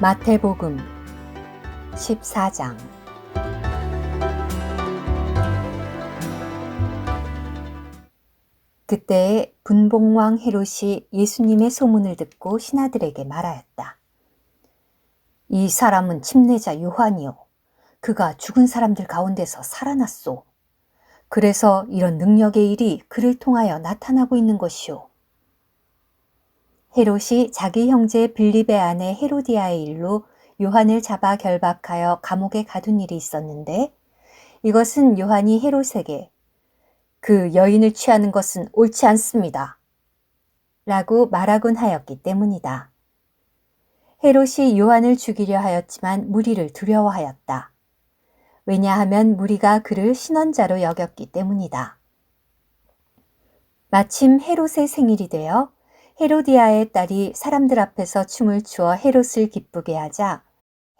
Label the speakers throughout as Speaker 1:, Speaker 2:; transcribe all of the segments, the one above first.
Speaker 1: 마태복음 14장. 그때에 분봉왕 헤롯이 예수님의 소문을 듣고 신하들에게 말하였다. 이 사람은 침례자 요한이요. 그가 죽은 사람들 가운데서 살아났소. 그래서 이런 능력의 일이 그를 통하여 나타나고 있는 것이오. 헤롯이 자기 형제 빌립의 아내 헤로디아의 일로 요한을 잡아 결박하여 감옥에 가둔 일이 있었는데, 이것은 요한이 헤롯에게 그 여인을 취하는 것은 옳지 않습니다 라고 말하곤 하였기 때문이다. 헤롯이 요한을 죽이려 하였지만 무리를 두려워하였다. 왜냐하면 무리가 그를 신원자로 여겼기 때문이다. 마침 헤롯의 생일이 되어 헤로디아의 딸이 사람들 앞에서 춤을 추어 헤롯을 기쁘게 하자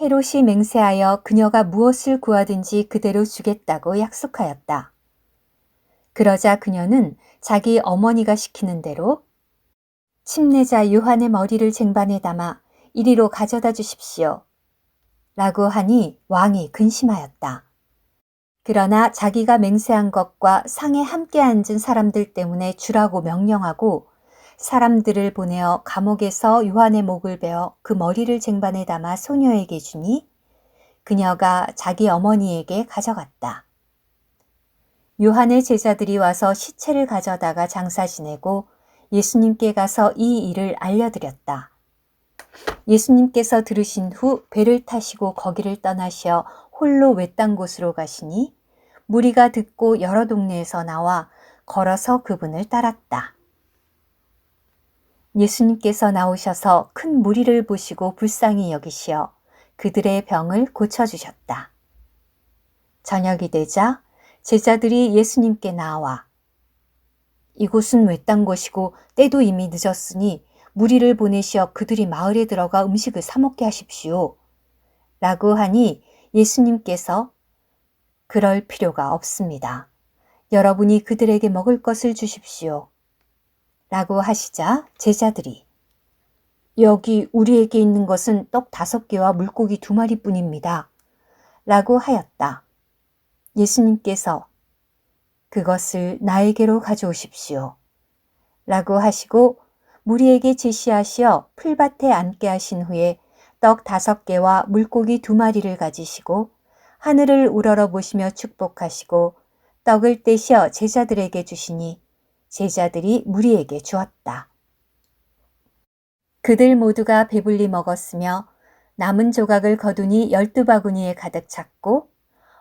Speaker 1: 헤롯이 맹세하여 그녀가 무엇을 구하든지 그대로 주겠다고 약속하였다. 그러자 그녀는 자기 어머니가 시키는 대로 침례자 요한의 머리를 쟁반에 담아 이리로 가져다 주십시오 라고 하니 왕이 근심하였다. 그러나 자기가 맹세한 것과 상에 함께 앉은 사람들 때문에 주라고 명령하고 사람들을 보내어 감옥에서 요한의 목을 베어 그 머리를 쟁반에 담아 소녀에게 주니 그녀가 자기 어머니에게 가져갔다. 요한의 제자들이 와서 시체를 가져다가 장사 지내고 예수님께 가서 이 일을 알려드렸다. 예수님께서 들으신 후 배를 타시고 거기를 떠나셔 홀로 외딴 곳으로 가시니 무리가 듣고 여러 동네에서 나와 걸어서 그분을 따랐다. 예수님께서 나오셔서 큰 무리를 보시고 불쌍히 여기시어 그들의 병을 고쳐주셨다. 저녁이 되자 제자들이 예수님께 나와 이곳은 외딴 곳이고 때도 이미 늦었으니 무리를 보내시어 그들이 마을에 들어가 음식을 사 먹게 하십시오 라고 하니 예수님께서 그럴 필요가 없습니다. 여러분이 그들에게 먹을 것을 주십시오 라고 하시자 제자들이 여기 우리에게 있는 것은 떡 5개와 물고기 2마리 뿐입니다 라고 하였다. 예수님께서 그것을 나에게로 가져오십시오 라고 하시고 무리에게 제시하시어 풀밭에 앉게 하신 후에 떡 5개와 물고기 2마리를 가지시고 하늘을 우러러 보시며 축복하시고 떡을 떼시어 제자들에게 주시니 제자들이 무리에게 주었다. 그들 모두가 배불리 먹었으며 남은 조각을 거두니 12바구니에 가득 찼고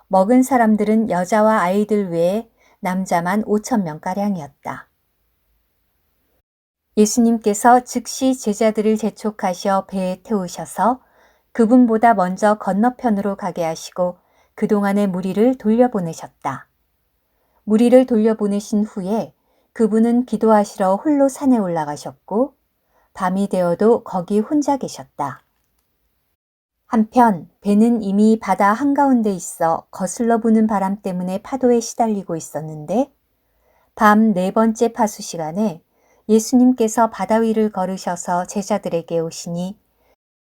Speaker 1: 먹은 사람들은 여자와 아이들 외에 남자만 5,000명가량이었다. 예수님께서 즉시 제자들을 재촉하셔 배에 태우셔서 그분보다 먼저 건너편으로 가게 하시고 그동안의 무리를 돌려보내셨다. 무리를 돌려보내신 후에 그분은 기도하시러 홀로 산에 올라가셨고 밤이 되어도 거기 혼자 계셨다. 한편 배는 이미 바다 한가운데 있어 거슬러 부는 바람 때문에 파도에 시달리고 있었는데 밤 4번째 파수 시간에 예수님께서 바다 위를 걸으셔서 제자들에게 오시니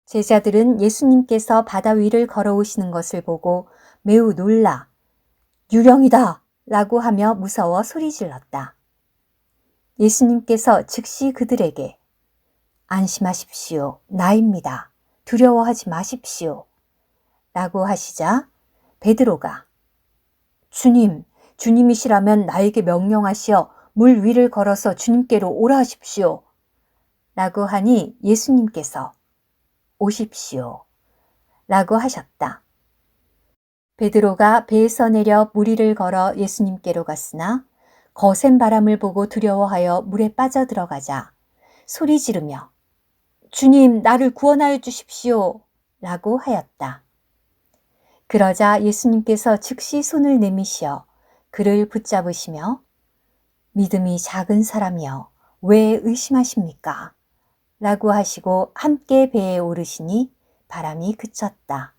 Speaker 1: 제자들은 예수님께서 바다 위를 걸어오시는 것을 보고 매우 놀라 유령이다 라고 하며 무서워 소리질렀다. 예수님께서 즉시 그들에게 안심하십시오. 나입니다. 두려워하지 마십시오. 라고 하시자 베드로가 주님이시라면 나에게 명령하시어 물 위를 걸어서 주님께로 오라 하십시오. 라고 하니 예수님께서 오십시오. 라고 하셨다. 베드로가 배에서 내려 물 위를 걸어 예수님께로 갔으나 거센 바람을 보고 두려워하여 물에 빠져 들어가자 소리 지르며 주님 나를 구원하여 주십시오 라고 하였다. 그러자 예수님께서 즉시 손을 내미시어 그를 붙잡으시며 믿음이 작은 사람이여 왜 의심하십니까? 라고 하시고 함께 배에 오르시니 바람이 그쳤다.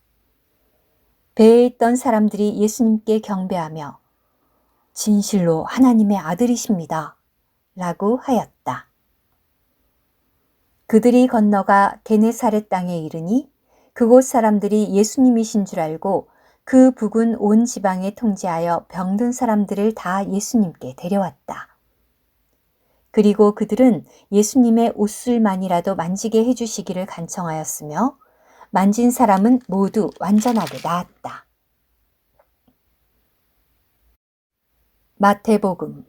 Speaker 1: 배에 있던 사람들이 예수님께 경배하며 진실로 하나님의 아들이십니다 라고 하였다. 그들이 건너가 게네사렛 땅에 이르니 그곳 사람들이 예수님이신 줄 알고 그 북은 온 지방에 통제하여 병든 사람들을 다 예수님께 데려왔다. 그리고 그들은 예수님의 옷술만이라도 만지게 해주시기를 간청하였으며 만진 사람은 모두 완전하게 나았다. 마태복음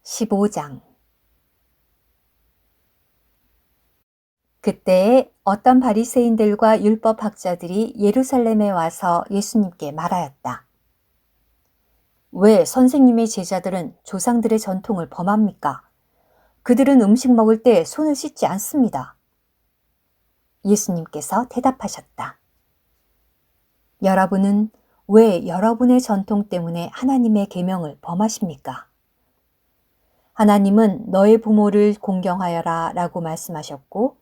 Speaker 1: 15장. 그때에 어떤 바리새인들과 율법학자들이 예루살렘에 와서 예수님께 말하였다. 왜 선생님의 제자들은 조상들의 전통을 범합니까? 그들은 음식 먹을 때 손을 씻지 않습니다. 예수님께서 대답하셨다. 여러분은 왜 여러분의 전통 때문에 하나님의 계명을 범하십니까? 하나님은 너의 부모를 공경하여라 라고 말씀하셨고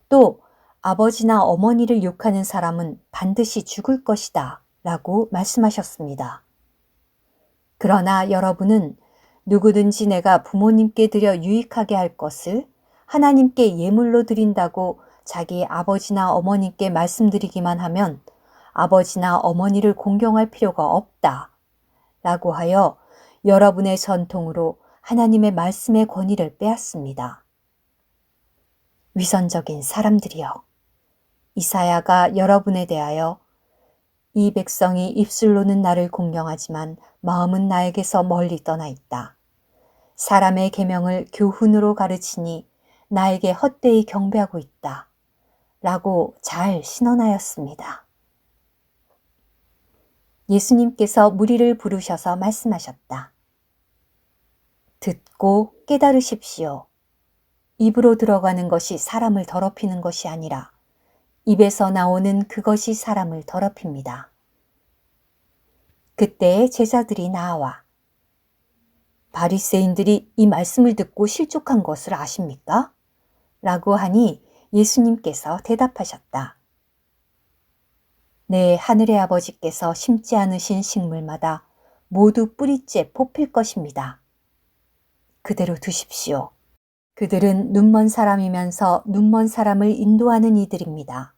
Speaker 1: 또 아버지나 어머니를 욕하는 사람은 반드시 죽을 것이다 라고 말씀하셨습니다. 그러나 여러분은 누구든지 내가 부모님께 드려 유익하게 할 것을 하나님께 예물로 드린다고 자기 아버지나 어머니께 말씀드리기만 하면 아버지나 어머니를 공경할 필요가 없다 라고 하여 여러분의 전통으로 하나님의 말씀의 권위를 빼앗습니다. 위선적인 사람들이여, 이사야가 여러분에 대하여 이 백성이 입술로는 나를 공경하지만 마음은 나에게서 멀리 떠나 있다. 사람의 계명을 교훈으로 가르치니 나에게 헛되이 경배하고 있다. 라고 잘 신원하였습니다. 예수님께서 무리를 부르셔서 말씀하셨다. 듣고 깨달으십시오. 입으로 들어가는 것이 사람을 더럽히는 것이 아니라 입에서 나오는 그것이 사람을 더럽힙니다. 그때 제자들이 나와 바리새인들이 이 말씀을 듣고 실족한 것을 아십니까? 라고 하니 예수님께서 대답하셨다. 내 하늘의 아버지께서 심지 않으신 식물마다 모두 뿌리째 뽑힐 것입니다. 그대로 두십시오. 그들은 눈먼 사람이면서 눈먼 사람을 인도하는 이들입니다.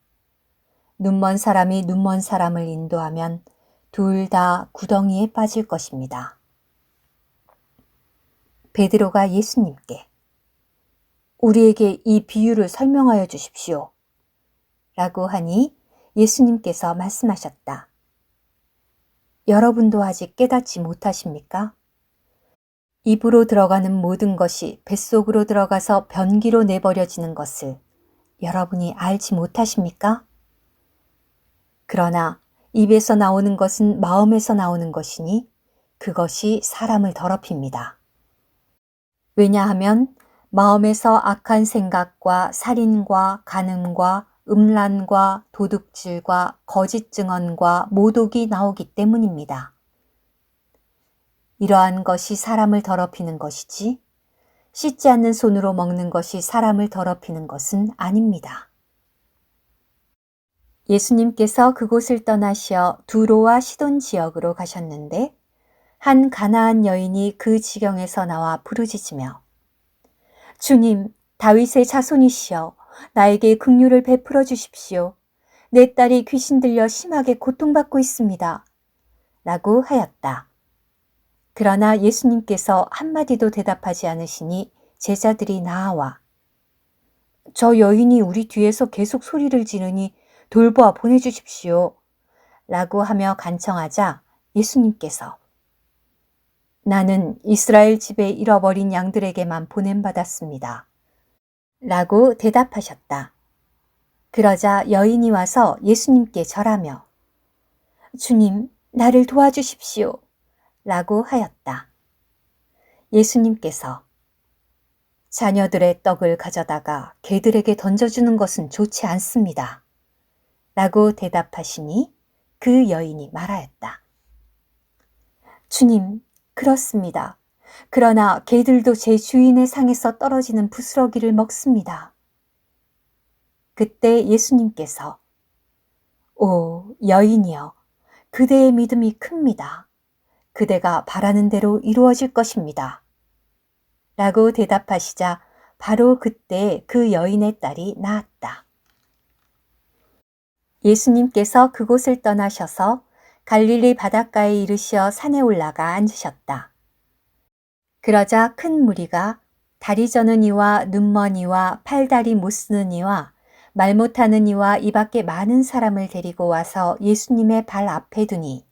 Speaker 1: 눈먼 사람이 눈먼 사람을 인도하면 둘 다 구덩이에 빠질 것입니다. 베드로가 예수님께 우리에게 이 비유를 설명하여 주십시오. 라고 하니 예수님께서 말씀하셨다. 여러분도 아직 깨닫지 못하십니까? 입으로 들어가는 모든 것이 뱃속으로 들어가서 변기로 내버려지는 것을 여러분이 알지 못하십니까? 그러나 입에서 나오는 것은 마음에서 나오는 것이니 그것이 사람을 더럽힙니다. 왜냐하면 마음에서 악한 생각과 살인과 간음과 음란과 도둑질과 거짓 증언과 모독이 나오기 때문입니다. 이러한 것이 사람을 더럽히는 것이지 씻지 않는 손으로 먹는 것이 사람을 더럽히는 것은 아닙니다. 예수님께서 그곳을 떠나시어 두로와 시돈 지역으로 가셨는데 한 가나안 여인이 그 지경에서 나와 부르짖으며 주님, 다윗의 자손이시여, 나에게 긍휼을 베풀어 주십시오. 내 딸이 귀신 들려 심하게 고통받고 있습니다. 라고 하였다. 그러나 예수님께서 한마디도 대답하지 않으시니 제자들이 나아와 저 여인이 우리 뒤에서 계속 소리를 지르니 돌보아 보내주십시오. 라고 하며 간청하자 예수님께서 나는 이스라엘 집에 잃어버린 양들에게만 보냄받았습니다. 라고 대답하셨다. 그러자 여인이 와서 예수님께 절하며 주님, 나를 도와주십시오. 라고 하였다. 예수님께서 자녀들의 떡을 가져다가 개들에게 던져주는 것은 좋지 않습니다. 라고 대답하시니 그 여인이 말하였다. 주님, 그렇습니다. 그러나 개들도 제 주인의 상에서 떨어지는 부스러기를 먹습니다. 그때 예수님께서 오, 여인이여, 그대의 믿음이 큽니다. 그대가 바라는 대로 이루어질 것입니다. 라고 대답하시자 바로 그때 그 여인의 딸이 나았다. 예수님께서 그곳을 떠나셔서 갈릴리 바닷가에 이르시어 산에 올라가 앉으셨다. 그러자 큰 무리가 다리 저는 이와 눈먼 이와 팔다리 못 쓰는 이와 말 못하는 이와 이 밖에 많은 사람을 데리고 와서 예수님의 발 앞에 두니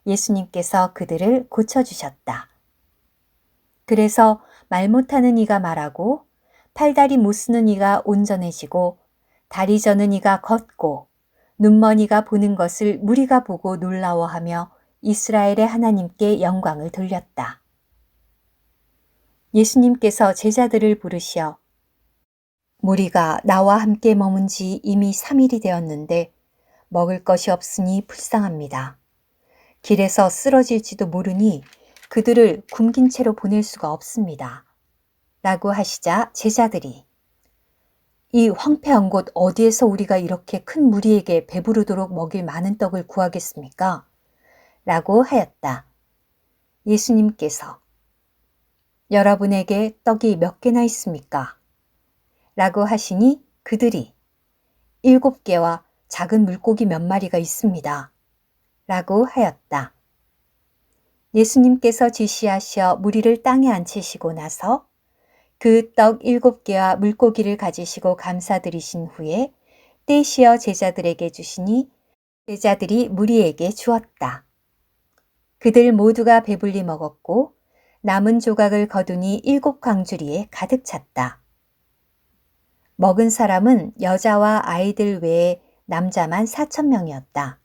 Speaker 1: 예수님께서 그들을 고쳐주셨다. 그래서 말 못하는 이가 말하고 팔다리 못 쓰는 이가 온전해지고 다리 저는 이가 걷고 눈먼 이가 보는 것을 무리가 보고 놀라워하며 이스라엘의 하나님께 영광을 돌렸다. 예수님께서 제자들을 부르시어 무리가 나와 함께 머문 지 이미 3일이 되었는데 먹을 것이 없으니 불쌍합니다. 길에서 쓰러질지도 모르니 그들을 굶긴 채로 보낼 수가 없습니다. 라고 하시자 제자들이 이 황폐한 곳 어디에서 우리가 이렇게 큰 무리에게 배부르도록 먹일 많은 떡을 구하겠습니까? 라고 하였다. 예수님께서 여러분에게 떡이 몇 개나 있습니까? 라고 하시니 그들이 7개와 작은 물고기 몇 마리가 있습니다. 라고 하였다. 예수님께서 지시하시어 무리를 땅에 앉히시고 나서 그 떡 7개와 물고기를 가지시고 감사드리신 후에 떼시어 제자들에게 주시니 제자들이 무리에게 주었다. 그들 모두가 배불리 먹었고 남은 조각을 거두니 7광주리에 가득 찼다. 먹은 사람은 여자와 아이들 외에 남자만 4,000명이었다.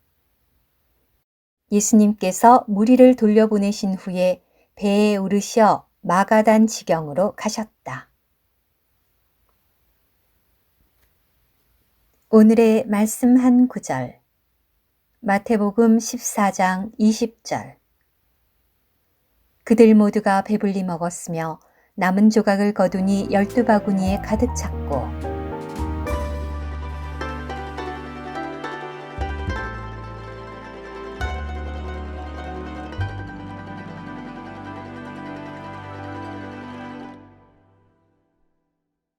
Speaker 1: 예수님께서 무리를 돌려보내신 후에 배에 오르셔 마가단 지경으로 가셨다. 오늘의 말씀 한 구절 마태복음 14장 20절 그들 모두가 배불리 먹었으며 남은 조각을 거두니 12바구니에 가득 찼고